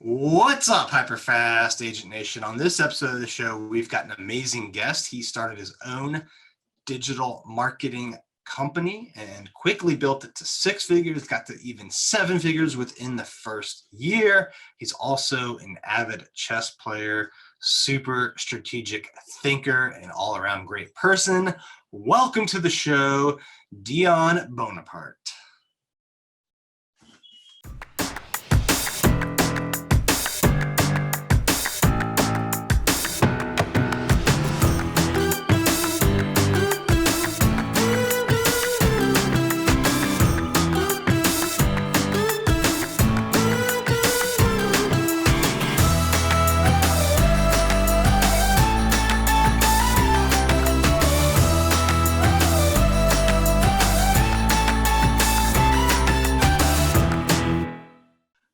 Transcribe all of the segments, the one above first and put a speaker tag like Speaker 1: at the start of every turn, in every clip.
Speaker 1: What's up, HyperFast Agent Nation? On this episode of the show, we've got an amazing guest. He started his own digital marketing company and quickly built it to 6 figures, got to even 7 figures within the first year. He's also an avid chess player, super strategic thinker, and all-around great person. Welcome to the show, Deon Bonaparte.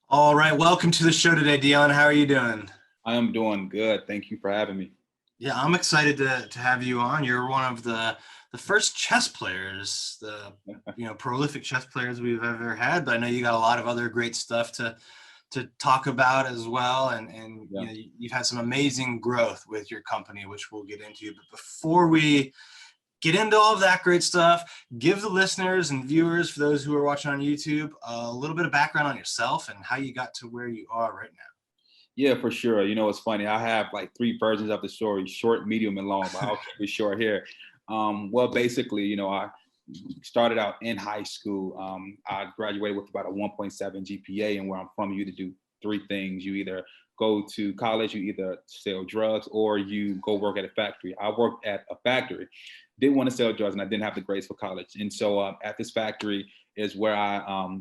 Speaker 1: All right, welcome to the show today, Deon. How are you doing?
Speaker 2: I am doing good. Thank you for having me.
Speaker 1: Yeah, I'm excited to have you on. You're one of the first chess players, the prolific chess players we've ever had. But I know you got a lot of other great stuff to talk about as well. And
Speaker 2: Yeah.
Speaker 1: You've had some amazing growth with your company, which we'll get into. But before we get into all of that great stuff, give the listeners and viewers, for those who are watching on YouTube, a little bit of background on yourself and how you got to where you are right now.
Speaker 2: Yeah, for sure. You know, it's funny. I have like 3 versions of the story: short, medium, and long. But I'll keep it short here. Well, basically, I started out in high school. I graduated with about a 1.7 GPA, and where I'm from, you to do 3 things. You either go to college, you either sell drugs, or you go work at a factory. I worked at a factory. Didn't want to sell drugs, and I didn't have the grades for college. And so at this factory is where I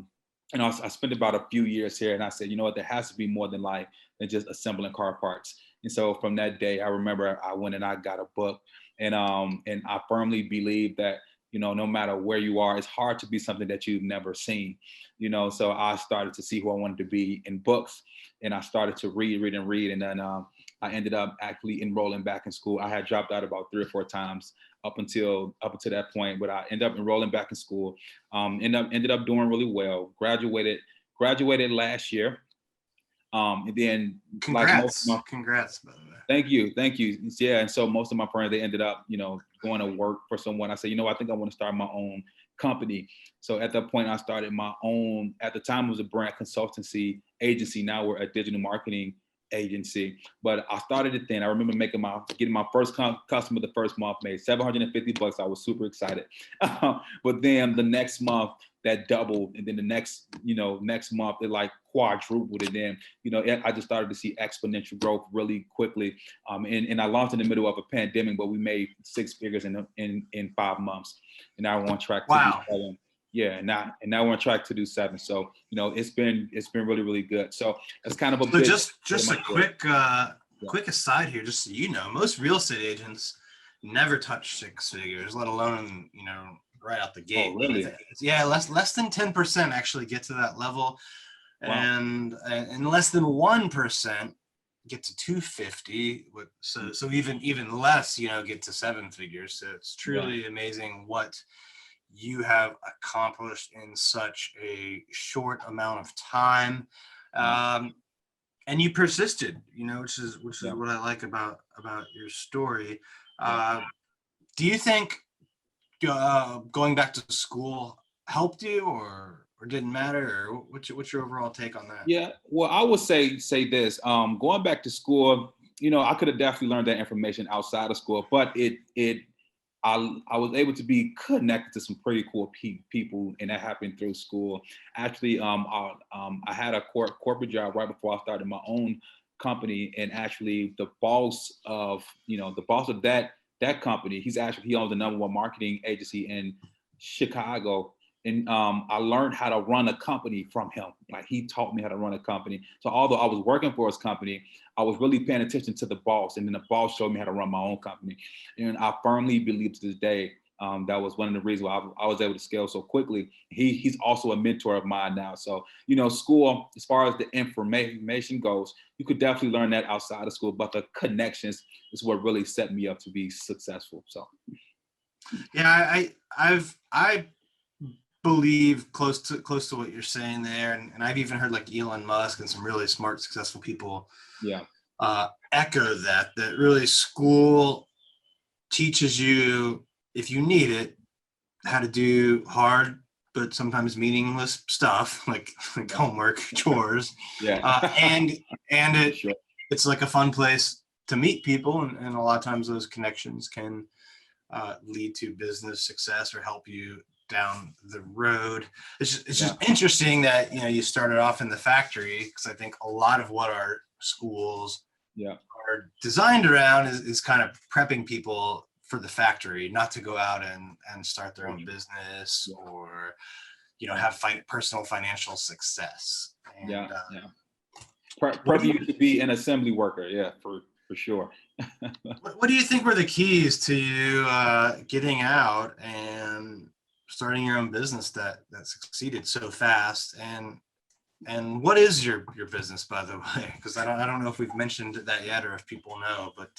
Speaker 2: spent about a few years here, and I said, you know what, there has to be more than life than just assembling car parts. And so from that day, I remember I went and I got a book, and I firmly believe that, no matter where you are, it's hard to be something that you've never seen. So I started to see who I wanted to be in books, and I started to read, and then I ended up actually enrolling back in school. I had dropped out about 3 or 4 times up until that point, but I ended up enrolling back in school. Ended up doing really well. Graduated last year. And then
Speaker 1: Congrats, congrats, by the way.
Speaker 2: Thank you. Yeah, and so most of my friends, they ended up, going to work for someone. I said, I think I want to start my own company. So at that point, I started my own. At the time, it was a brand consultancy agency. Now we're a digital marketing agency, but I started it then. I remember getting my first customer the first month, made $750. I was super excited. But then the next month that doubled, and then the next month it like quadrupled, and then I just started to see exponential growth really quickly. And I launched in the middle of a pandemic, but we made 6 figures in 5 months, and now we're on track to do 7. Yeah, and now we're on track to do 7. So it's been really, really good. So it's kind of a
Speaker 1: just a quick aside here, just so you know, most real estate agents never touch 6 figures, let alone right out the gate.
Speaker 2: Oh, really?
Speaker 1: Yeah, less than 10% actually get to that level. Wow. And less than 1% get to 250. So even less, get to 7 figures. So it's truly amazing what you have accomplished in such a short amount of time. And you persisted, which is what I like about your story. Do you think going back to school helped you, or didn't matter, or what's your overall take on that?
Speaker 2: Yeah, well, I would say this. Going back to school, I could have definitely learned that information outside of school, but I was able to be connected to some pretty cool people, and that happened through school. Actually, I had a corporate job right before I started my own company, and actually the boss of that company, he owns the #1 marketing agency in Chicago. And I learned how to run a company from him. Like, he taught me how to run a company. So although I was working for his company, I was really paying attention to the boss. And then the boss showed me how to run my own company. And I firmly believe to this day, that was one of the reasons why I was able to scale so quickly. He's also a mentor of mine now. So, school, as far as the information goes, you could definitely learn that outside of school. But the connections is what really set me up to be successful. So.
Speaker 1: Yeah, I've believe close to what you're saying there, and I've even heard like Elon Musk and some really smart, successful people echo that really school teaches you, if you need it, how to do hard but sometimes meaningless stuff like homework, chores, and it's like a fun place to meet people, and a lot of times those connections can lead to business success or help you down the road. It's just interesting that you started off in the factory, because I think a lot of what our schools are designed around is kind of prepping people for the factory, not to go out and start their own business or have personal financial success. And,
Speaker 2: Prep you to be an assembly worker, for sure.
Speaker 1: What do you think were the keys to you getting out and starting your own business that succeeded so fast? And what is your business, by the way? Because I don't know if we've mentioned that yet or if people know, but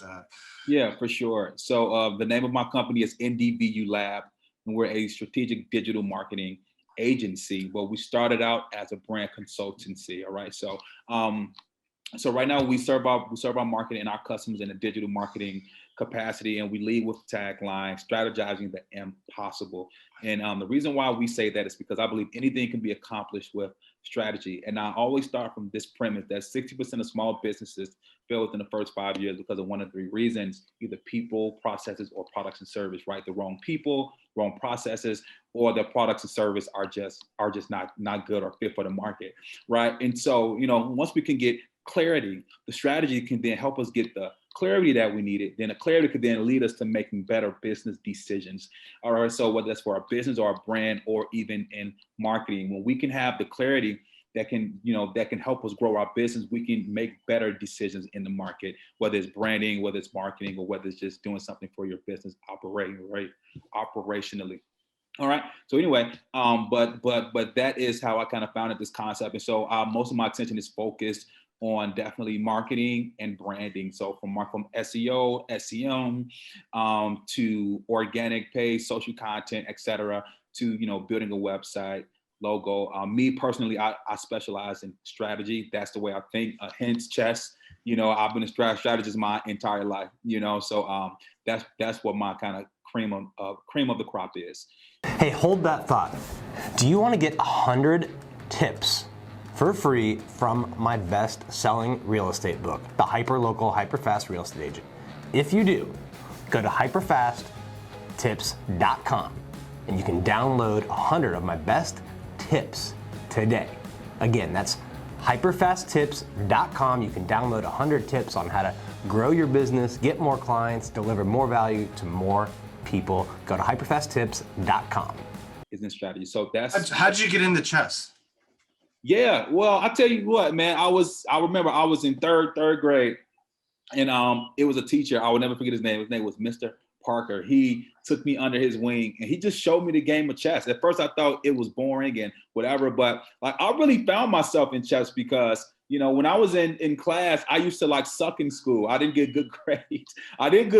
Speaker 2: for sure. So the name of my company is NDVU Lab, and we're a strategic digital marketing agency. Well, we started out as a brand consultancy. All right. So right now we serve our market and our customers in a digital marketing capacity, and we lead with the tagline, strategizing the impossible. And the reason why we say that is because I believe anything can be accomplished with strategy. And I always start from this premise that 60% of small businesses fail within the first 5 years because of one of three reasons: either people, processes, or products and service, right? The wrong people, wrong processes, or the products and service are just not good or fit for the market, right? And so, once we can get clarity, the strategy can then help us get the clarity that we needed. Then the clarity could then lead us to making better business decisions. All right. So whether that's for our business or our brand or even in marketing, when we can have the clarity that can help us grow our business, we can make better decisions in the market, whether it's branding, whether it's marketing, or whether it's just doing something for your business operationally. All right. So anyway, but that is how I kind of founded this concept. And so most of my attention is focused on definitely marketing and branding. So from SEO, SEM, to organic page, social content, etc., to building a website, logo. Me personally, I specialize in strategy. That's the way I think. Hence chess. I've been a strategist my entire life. So that's what my kind of cream of the crop is.
Speaker 3: Hey, hold that thought. Do you want to get 100 tips for free from my best-selling real estate book, The Hyperlocal HyperFast Real Estate Agent? If you do, go to hyperfasttips.com and you can download 100 of my best tips today. Again, that's hyperfasttips.com. You can download 100 tips on how to grow your business, get more clients, deliver more value to more people. Go to hyperfasttips.com.
Speaker 2: Business strategy. So that's
Speaker 1: how'd you get into chess?
Speaker 2: Yeah, well, I tell you what, man, I remember I was in third grade, and it was a teacher. I will never forget his name. His name was Mr. Parker. He took me under his wing and he just showed me the game of chess. At first I thought it was boring and whatever, but like I really found myself in chess because when I was in class, I used to like suck in school. I didn't get good grades. I did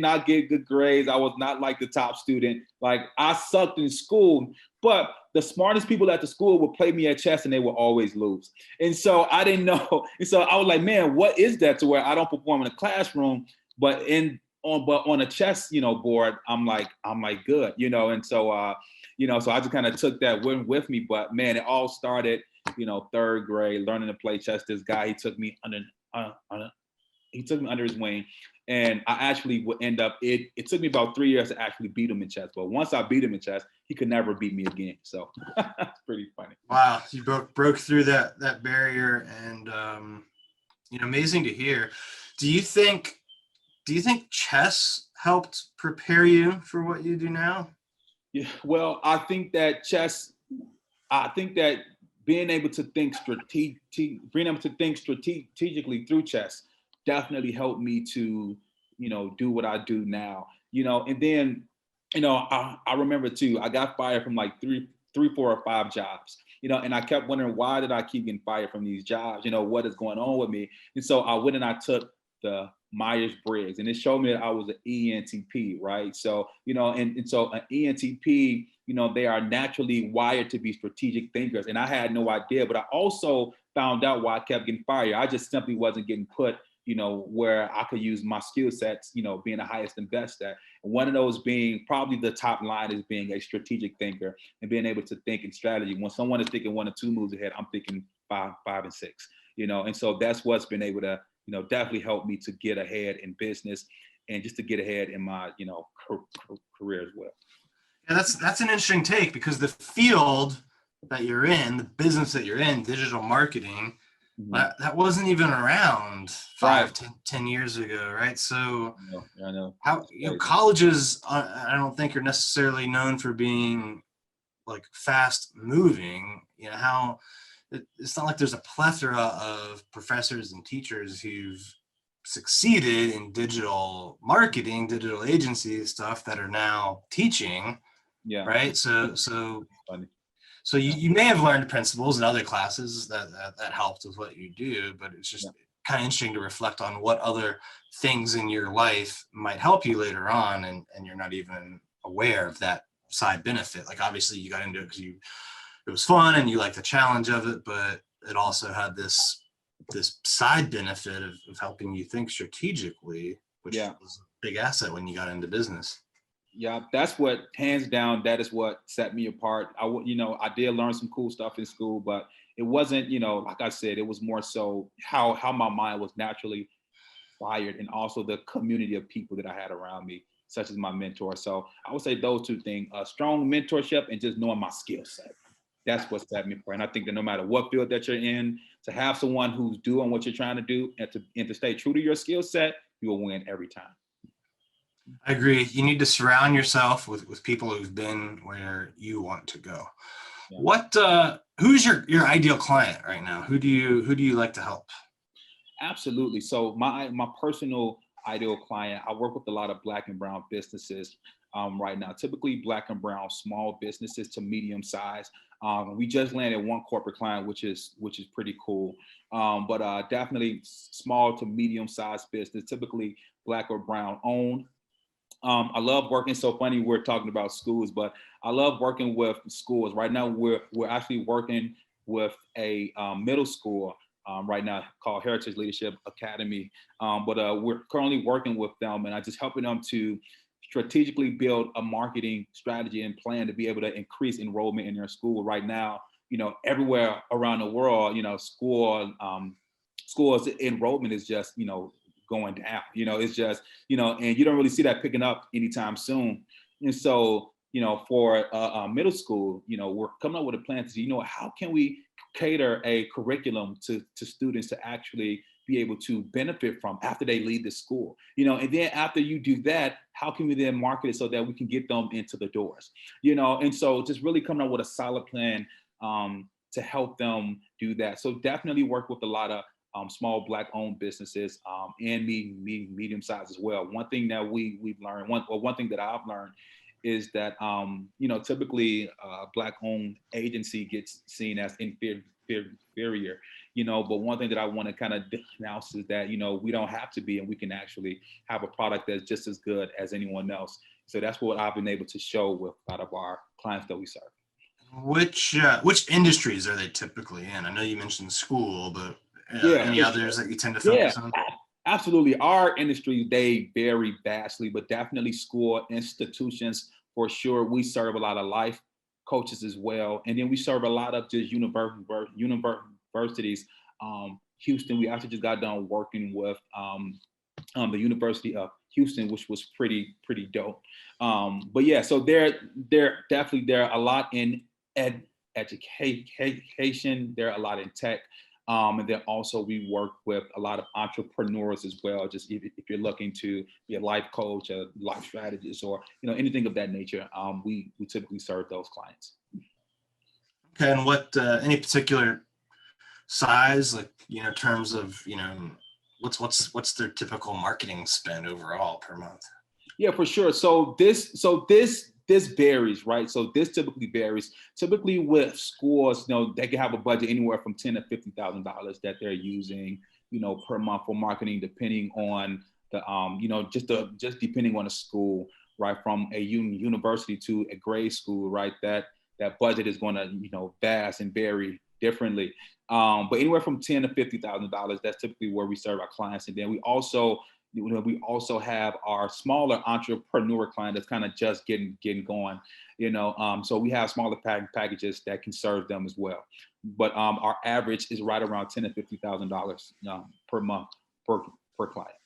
Speaker 2: not get good grades. I was not like the top student. Like I sucked in school, but the smartest people at the school would play me at chess and they would always lose. And so I didn't know. And so I was like, man, what is that to where I don't perform in the classroom, but on a chess, board, I'm like good, and so, so I just kind of took that with me, but man, it all started, third grade, learning to play chess. This guy, he took me under his wing, and I actually would end up, it took me about 3 years to actually beat him in chess. But once I beat him in chess, he could never beat me again. So it's pretty funny.
Speaker 1: Wow. You broke through that barrier, and, amazing to hear. Do you think chess helped prepare you for what you do now?
Speaker 2: Yeah, well, I think that being able to think strategically through chess definitely helped me to, do what I do now, and then, I remember too, I got fired from like three, 4 or 5 jobs, and I kept wondering, why did I keep getting fired from these jobs? What is going on with me? And so I went and I took the Myers-Briggs, and it showed me that I was an ENTP, right? So, and so an ENTP, they are naturally wired to be strategic thinkers. And I had no idea, but I also found out why I kept getting fired. I just simply wasn't getting put, where I could use my skill sets, being the highest and best at. And one of those being probably the top line is being a strategic thinker and being able to think in strategy. When someone is thinking 1 or 2 moves ahead, I'm thinking 5 and 6, and so that's what's been able to, definitely help me to get ahead in business and just to get ahead in my, career as well.
Speaker 1: Yeah, that's an interesting take, because the field that you're in, the business that you're in, digital marketing, that wasn't even around 5, 10 years ago, right? So
Speaker 2: I know.
Speaker 1: how colleges, I don't think are necessarily known for being like fast moving. How it's not like there's a plethora of professors and teachers who've succeeded in digital marketing, digital agency stuff that are now teaching.
Speaker 2: Yeah.
Speaker 1: Right. So
Speaker 2: Funny.
Speaker 1: So you may have learned principles in other classes that helped with what you do, but it's just kind of interesting to reflect on what other things in your life might help you later on, and you're not even aware of that side benefit. Like, obviously you got into it because it was fun and you like the challenge of it, but it also had this side benefit of helping you think strategically, which was a big asset when you got into business.
Speaker 2: Yeah, that's what, hands down, that is what set me apart. I did learn some cool stuff in school, but it wasn't, like I said, it was more so how my mind was naturally wired, and also the community of people that I had around me, such as my mentor. So I would say those 2 things, strong mentorship and just knowing my skill set. That's what set me apart. And I think that no matter what field that you're in, to have someone who's doing what you're trying to do and to stay true to your skill set, you will win every time.
Speaker 1: I agree. You need to surround yourself with people who've been where you want to go. Yeah. Who's your ideal client right now? Who do you like to help?
Speaker 2: Absolutely. So my personal ideal client, I work with a lot of Black and brown businesses right now, typically Black and brown small businesses to medium size. We just landed one corporate client, which is pretty cool. But definitely small to medium sized business, typically Black or brown owned. I love working. So funny, we're talking about schools, but I love working with schools. Right now, we're actually working with a middle school right now called Heritage Leadership Academy. But we're currently working with them, and I just helping them to strategically build a marketing strategy and plan to be able to increase enrollment in their school. Right now, everywhere around the world, schools enrollment is just, going down, it's just, and you don't really see that picking up anytime soon. And so, for middle school, we're coming up with a plan to see, how can we cater a curriculum to students to actually be able to benefit from after they leave the school, and then after you do that, how can we then market it so that we can get them into the doors, and so just really coming up with a solid plan to help them do that. So definitely work with a lot of small Black owned businesses and medium size as well. One thing that we've learned, one thing that I've learned is that, typically Black owned agency gets seen as inferior, but one thing that I want to kind of announce is that, we don't have to be, and we can actually have a product that's just as good as anyone else. So that's what I've been able to show with a lot of our clients that we serve.
Speaker 1: Which industries are they typically in? I know you mentioned school, but any others that you tend to focus on?
Speaker 2: Absolutely. Our industry, they vary vastly, but definitely school institutions for sure. We serve a lot of life coaches as well. And then we serve a lot of just universities. Houston, we actually just got done working with the University of Houston, which was pretty dope. But yeah, so they're definitely, there are a lot in education, there are a lot in tech. And then also we work with a lot of entrepreneurs as well. Just if you're looking to be a life coach, a life strategist, or anything of that nature, we typically serve those clients.
Speaker 1: Okay, and what any particular size, like in terms of what's their typical marketing spend overall per month?
Speaker 2: Yeah, for sure. So this varies, right? So this typically varies. Typically with schools, they can have a budget anywhere from $10,000 to $50,000 that they're using, per month for marketing, depending on the, just depending on the school, right, from a university to a grade school, right, that budget is going to, vast and vary differently. But anywhere from $10,000 to $50,000, that's typically where we serve our clients. And then we also have our smaller entrepreneur client that's kind of just getting going, so we have smaller packages that can serve them as well. But our average is right around $10,000 to $50,000 per month per client.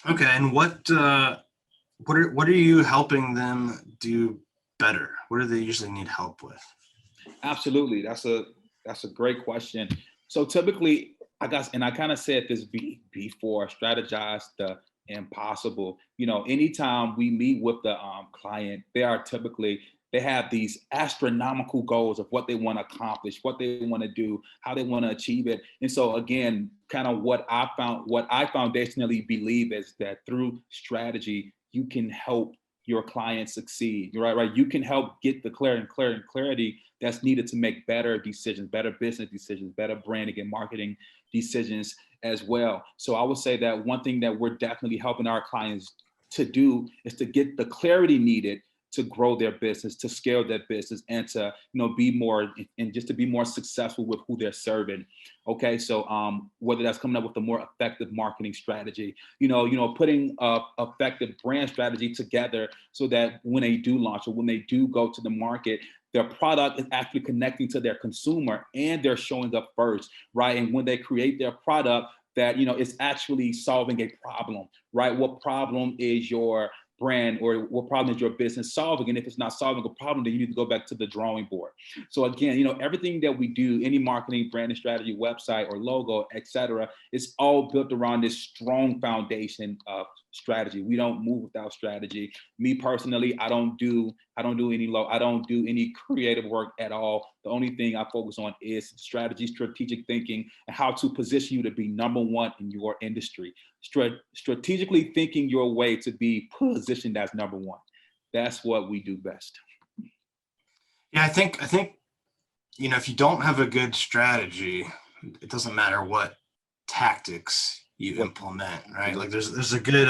Speaker 1: Okay, and what are you helping them do better? What do they usually need help with? Absolutely,
Speaker 2: that's a great question. So typically, I guess, and I kind of said this before, strategize the impossible. Anytime we meet with the client, they have these astronomical goals of what they want to accomplish, what they want to do, how they want to achieve it. And so again, kind of what I foundationally believe is that through strategy, you can help your clients succeed, right? You can help get the clarity that's needed to make better decisions, better business decisions, better branding and marketing decisions as well. So I would say that one thing that we're definitely helping our clients to do is to get the clarity needed to grow their business, to scale their business, and to be more, and just to be more successful with who they're serving. Okay, so whether that's coming up with a more effective marketing strategy, putting a effective brand strategy together so that when they do launch or when they do go to the market, their product is actually connecting to their consumer and they're showing up first, right? And when they create their product, that it's actually solving a problem, right? What problem is your brand or what problem is your business solving? And if it's not solving a problem, then you need to go back to the drawing board. So again, everything that we do, any marketing, branding strategy, website or logo, etc., it's all built around this strong foundation of strategy. We don't move without strategy. Me personally, I don't do any creative work at all. The only thing I focus on is strategy, strategic thinking, and how to position you to be number one in your industry. Strategically thinking your way to be positioned as number one. That's what we do best.
Speaker 1: Yeah, I think if you don't have a good strategy, it doesn't matter what tactics you implement, right? Like there's a good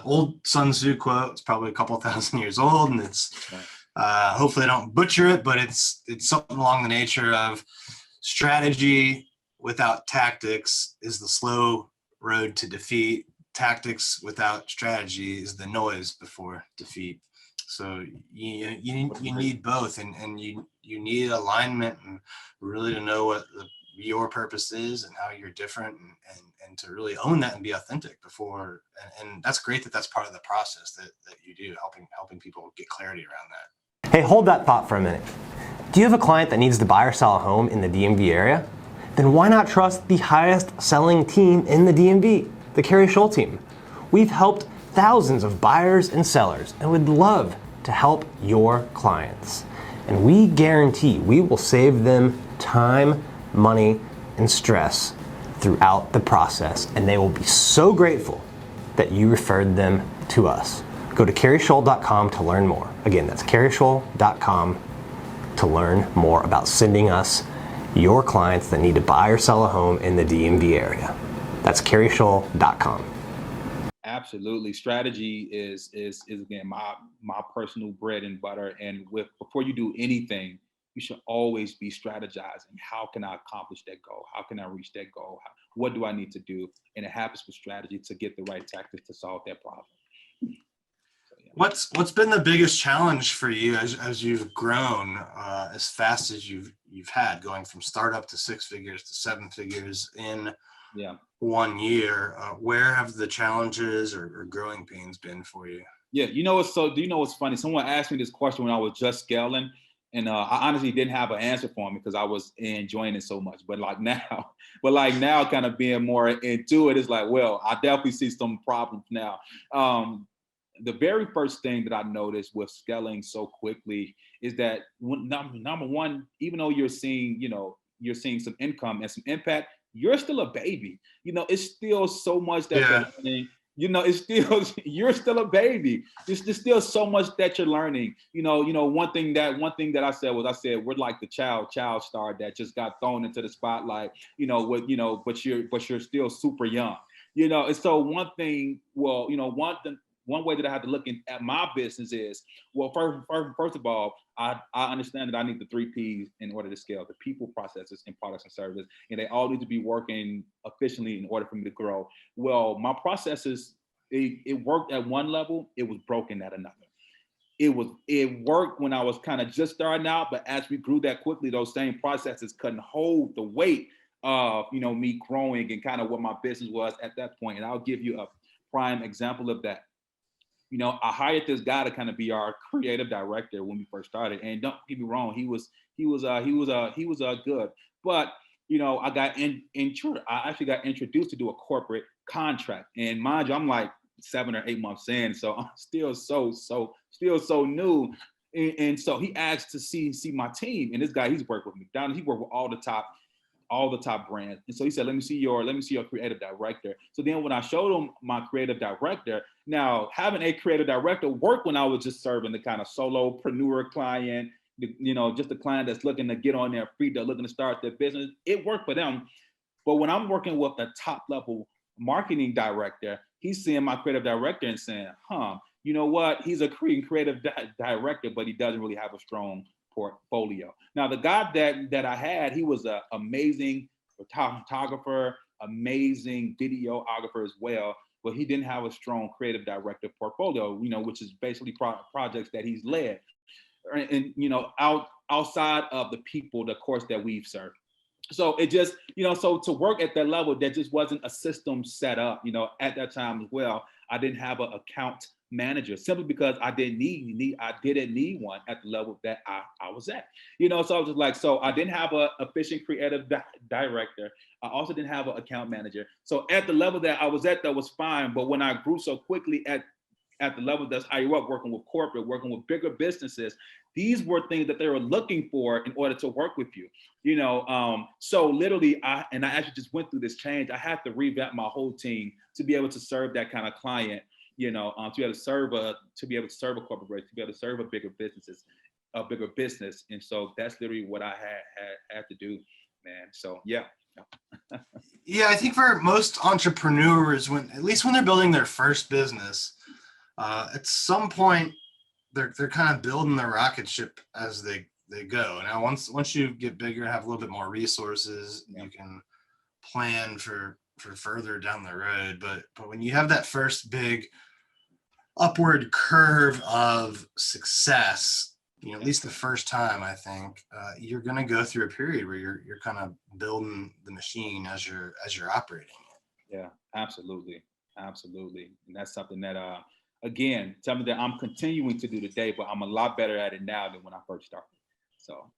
Speaker 1: old Sun Tzu quote. It's probably a couple thousand years old, and it's hopefully I don't butcher it, but it's something along the nature of strategy without tactics is the slow road to defeat. Tactics without strategy is the noise before defeat. So you need both, and you need alignment and really to know what your purpose is and how you're different, and to really own that and be authentic before. And that's great that that's part of the process that you do, helping people get clarity around that.
Speaker 3: Hey, hold that thought for a minute. Do you have a client that needs to buy or sell a home in the DMV area? Then why not trust the highest selling team in the DMV, the Carrie Scholl team? We've helped thousands of buyers and sellers and would love to help your clients. And we guarantee we will save them time, money, and stress throughout the process. And they will be so grateful that you referred them to us. Go to carriescholl.com to learn more. Again, that's carriescholl.com to learn more about sending us your clients that need to buy or sell a home in the DMV area. That's carriescholl.com.
Speaker 2: Absolutely. Strategy is again my personal bread and butter. And before you do anything, you should always be strategizing. How can I accomplish that goal? How can I reach that goal? What do I need to do? And it happens with strategy to get the right tactics to solve that problem. So, yeah.
Speaker 1: What's been the biggest challenge for you as you've grown as fast as you've had, going from startup to 6 figures to 7 figures in 1 year? Where have the challenges or growing pains been for you?
Speaker 2: Yeah, do you know what's funny? Someone asked me this question when I was just scaling, and I honestly didn't have an answer for him because I was enjoying it so much. But now, kind of being more into it, is like, well, I definitely see some problems now. The very first thing that I noticed with scaling so quickly is that number one, even though you're seeing some income and some impact, you're still a baby. It's still so much that you're learning. It's still, you're still a baby. There's still so much that you're learning. One thing that I said we're like the child star that just got thrown into the spotlight, but you're still super young. And so one thing one way that I have to look at my business is, well, first of all, I understand that I need the 3 Ps in order to scale: the people, processes, and products and services, and they all need to be working efficiently in order for me to grow. Well, my processes, it worked at one level, it was broken at another. It worked when I was kind of just starting out, but as we grew that quickly, those same processes couldn't hold the weight of, me growing and kind of what my business was at that point. And I'll give you a prime example of that. I hired this guy to kind of be our creative director when we first started. And don't get me wrong, he was good. But I actually got introduced to do a corporate contract. And mind you, I'm like 7 or 8 months in, so I'm still so new. And so he asked to see my team. And this guy, he's worked with McDonald's. He worked with all the top brands. And so he said, let me see your creative director. So then when I showed him my creative director, now having a creative director worked when I was just serving the kind of solopreneur client, just a client that's looking to get on their feet, they're looking to start their business. It worked for them. But when I'm working with a top level marketing director, he's seeing my creative director and saying, you know what? He's a creative director, but he doesn't really have a strong portfolio. Now, the guy that I had, he was an amazing photographer, amazing videographer as well, but he didn't have a strong creative director portfolio, which is basically projects that he's led. And, outside of the people, the course that we've served. So it just, so to work at that level, there just wasn't a system set up, at that time as well. I didn't have an account manager simply because I didn't need one at the level that I was at, so I was just like, so I didn't have an efficient creative director. I also didn't have an account manager. So at the level that I was at, that was fine. But when I grew so quickly at the level that's higher up, working with corporate, working with bigger businesses, these were things that they were looking for in order to work with you, so literally I actually just went through this change. I had to revamp my whole team to be able to serve that kind of client, to be able to serve a corporation, to be able to serve a bigger business. And so that's literally what I had to do, man. So, yeah.
Speaker 1: Yeah, I think for most entrepreneurs, when they're building their first business, at some point they're kind of building the rocket ship as they go. Now, once you get bigger, have a little bit more resources, you can plan for further down the road. But when you have that first big upward curve of success, at least the first time, I think you're going to go through a period where you're kind of building the machine as you're operating it.
Speaker 2: Yeah, absolutely. And that's something that again, something that I'm continuing to do today, but I'm a lot better at it now than when I first started. So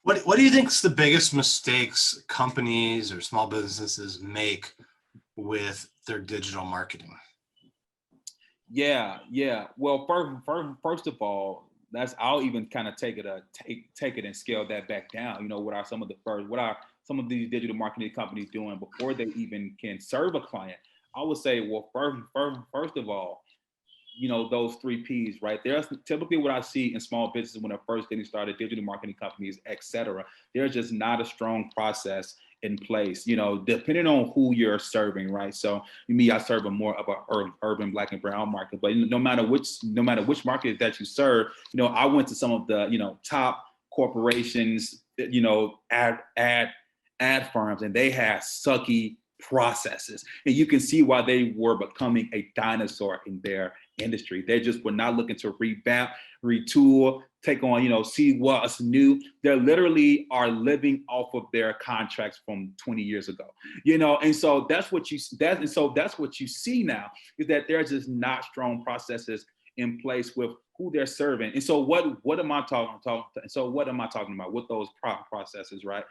Speaker 1: what do you think is the biggest mistakes companies or small businesses make with their digital marketing?
Speaker 2: Yeah. Well, first of all, I'll even kind of take it and scale that back down. What are some of these digital marketing companies doing before they even can serve a client? I would say, well, first of all, those 3 Ps, right? There's typically what I see in small businesses when they're first getting started, digital marketing companies, et cetera. There's just not a strong process in place, depending on who you're serving, right? So me, I serve a more of a urban Black and brown market, but no matter which market that you serve, I went to some of the, top corporations, ad firms, and they had sucky processes. And you can see why they were becoming a dinosaur in their industry. They just were not looking to revamp, retool, take on, see what's new. They literally are living off of their contracts from 20 years ago, and so that's what you see now, is that there's just not strong processes in place with who they're serving. And so what am I talking about with those processes, right?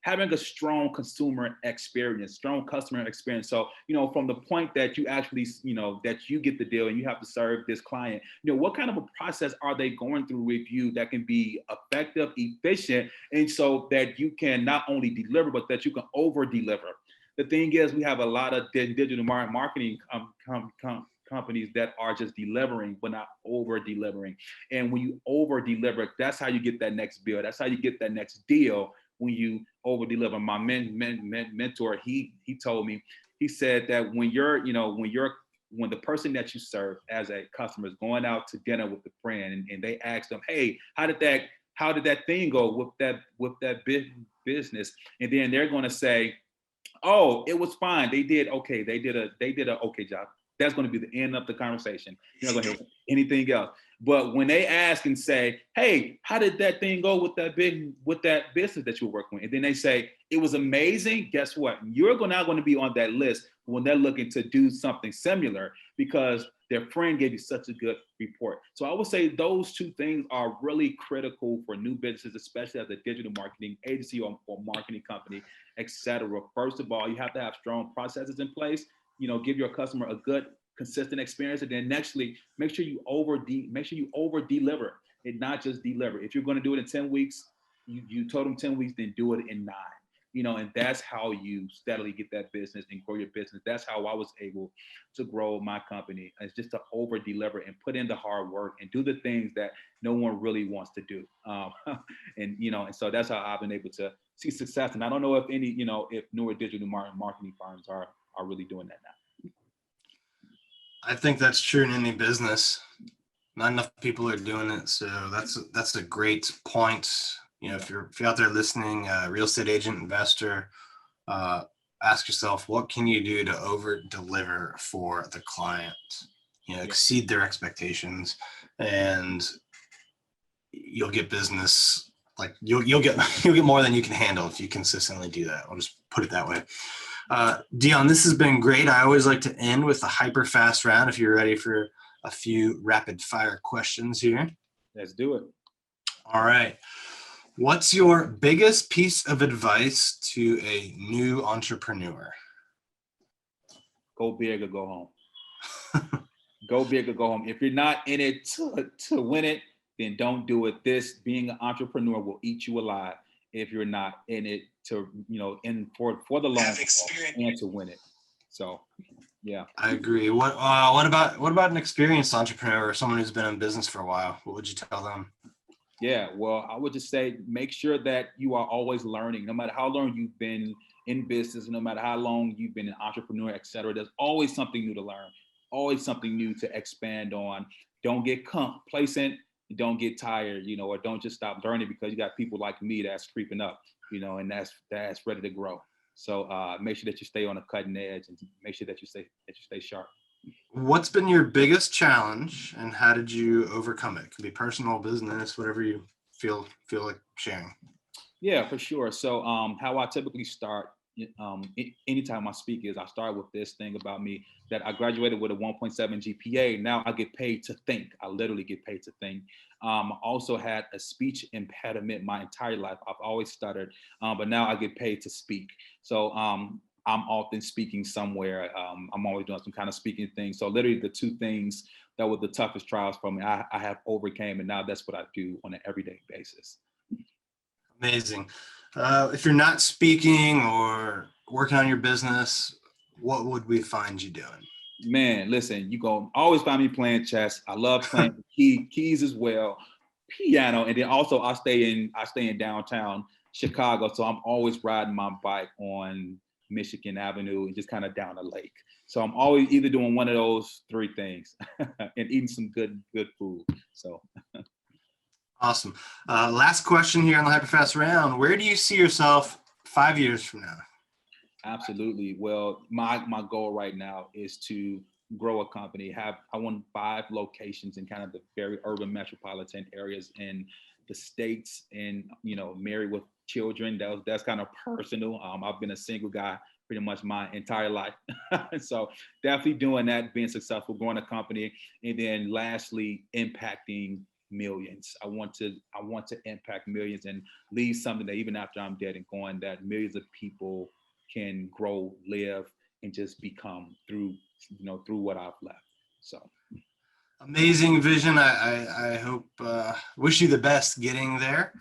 Speaker 2: Having a strong customer experience. So, from the point that you actually, that you get the deal and you have to serve this client, what kind of a process are they going through with you that can be effective, efficient, and so that you can not only deliver, but that you can over deliver. The thing is, we have a lot of digital marketing companies that are just delivering but not over delivering. And when you over deliver, that's how you get that next bill. That's how you get that next deal, when you over deliver. My mentor, he told me, he said that when you're when the person that you serve as a customer is going out to dinner with a friend and they ask them, hey, how did that thing go with that business? And then they're going to say, oh, it was fine. They did okay. They did a okay job. That's going to be the end of the conversation. You're not going to hear anything else. But when they ask and say, hey, how did that thing go with that business that you were working with? And then they say, it was amazing. Guess what? You're now going to be on that list when they're looking to do something similar because their friend gave you such a good report. So I would say those two things are really critical for new businesses, especially as a digital marketing agency or marketing company, et cetera. First of all, you have to have strong processes in place. Give your customer a good, consistent experience, and then nextly, make sure you over deliver and not just deliver. If you're going to do it in 10 weeks, you told them 10 weeks, then do it in 9. And that's how you steadily get that business and grow your business. That's how I was able to grow my company. It's just to over deliver and put in the hard work and do the things that no one really wants to do. And so that's how I've been able to see success. And I don't know if if newer digital marketing firms are really doing that now.
Speaker 1: I think that's true in any business. Not enough people are doing it. So that's a great point. If you're out there listening, real estate agent, investor, ask yourself, what can you do to over deliver for the client? Exceed their expectations, and you'll get business. Like you'll get more than you can handle if you consistently do that. I'll just put it that way. Deon, this has been great. I always like to end with the hyper fast round. If you're ready for a few rapid fire questions here.
Speaker 2: Let's do it.
Speaker 1: All right. What's your biggest piece of advice to a new entrepreneur?
Speaker 2: Go big or go home. Go big or go home. If you're not in it to win it, then don't do it. Being an entrepreneur will eat you alive if you're not in it to, for the long haul and to win it. So, yeah.
Speaker 1: I agree. What about an experienced entrepreneur or someone who's been in business for a while? What would you tell them?
Speaker 2: Yeah, well, I would just say make sure that you are always learning. No matter how long you've been in business, no matter how long you've been an entrepreneur, et cetera, there's always something new to learn, always something new to expand on. Don't get complacent, don't get tired, or don't just stop learning because you got people like me that's creeping up, and that's ready to grow. So make sure that you stay on the cutting edge and make sure that you stay sharp.
Speaker 1: What's been your biggest challenge and how did you overcome it? It can be personal, business, whatever you feel like sharing.
Speaker 2: Yeah, for sure. So how I typically start anytime I speak is I start with this thing about me that I graduated with a 1.7 GPA. Now I get paid to think. I literally get paid to think. I also had a speech impediment my entire life. I've always stuttered, but now I get paid to speak. So I'm often speaking somewhere. I'm always doing some kind of speaking thing. So literally the two things that were the toughest trials for me, I have overcame, and now that's what I do on an everyday basis.
Speaker 1: Amazing. If you're not speaking or working on your business, what would we find you doing?
Speaker 2: Man, listen, you go always find me playing chess. I love playing keys as well, piano, and then also I stay in downtown Chicago, so I'm always riding my bike on Michigan Avenue and just kind of down the lake. So I'm always either doing one of those three things and eating some good food. So
Speaker 1: awesome. Last question here on the HyperFast round. Where do you see yourself 5 years from now?
Speaker 2: Absolutely. Well, my goal right now is to grow a company. I want 5 locations in kind of the very urban metropolitan areas in the States, and married with children. That's kind of personal. I've been a single guy pretty much my entire life. So definitely doing that, being successful, growing a company, and then lastly, impacting millions. I want to impact millions and leave something that even after I'm dead and gone, that millions of people can grow, live, and just become through what I've left. So
Speaker 1: amazing vision. I hope, wish you the best getting there.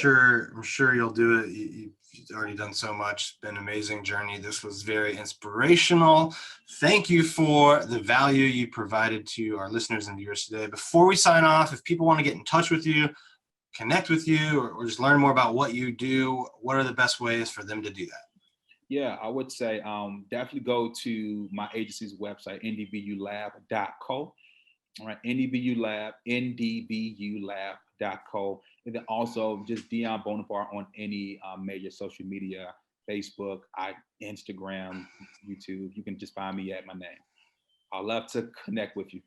Speaker 1: I'm sure you'll do it. You've already done so much. It's been an amazing journey. This was very inspirational. Thank you for the value you provided to our listeners and viewers today. Before we sign off, if people want to get in touch with you, connect with you, or just learn more about what you do, what are the best ways for them to do that?
Speaker 2: Yeah, I would say definitely go to my agency's website, ndbulab.co. All right, ndbulab.co. And then also just Deon Bonaparte on any major social media, Facebook, Instagram, YouTube. You can just find me at my name. I'd love to connect with you.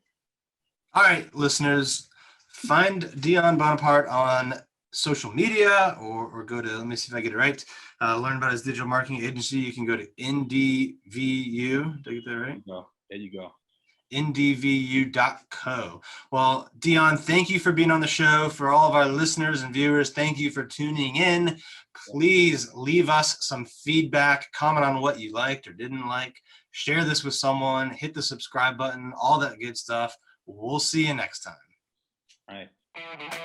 Speaker 1: All right, listeners, find Deon Bonaparte on social media or go to, let me see if I get it right, learn about his digital marketing agency. You can go to NDVU. Did I get that right?
Speaker 2: There you go.
Speaker 1: ndvu.co. Well, Deon, thank you for being on the show. For all of our listeners and viewers, thank you for tuning in. Please leave us some feedback, comment on what you liked or didn't like, share this with someone, hit the subscribe button, all that good stuff. We'll see you next time.
Speaker 2: All right.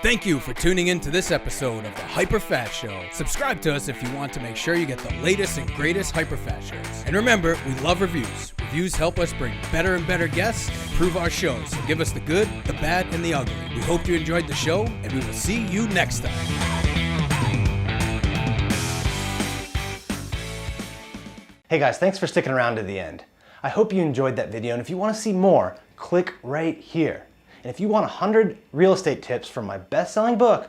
Speaker 4: Thank you for tuning in to this episode of the HyperFast Show. Subscribe to us if you want to make sure you get the latest and greatest HyperFast shows. And remember, we love reviews. Reviews help us bring better and better guests and improve our shows. So give us the good, the bad, and the ugly. We hope you enjoyed the show, and we will see you next time.
Speaker 3: Hey guys, thanks for sticking around to the end. I hope you enjoyed that video, and if you want to see more, click right here. And if you want 100 real estate tips from my best-selling book,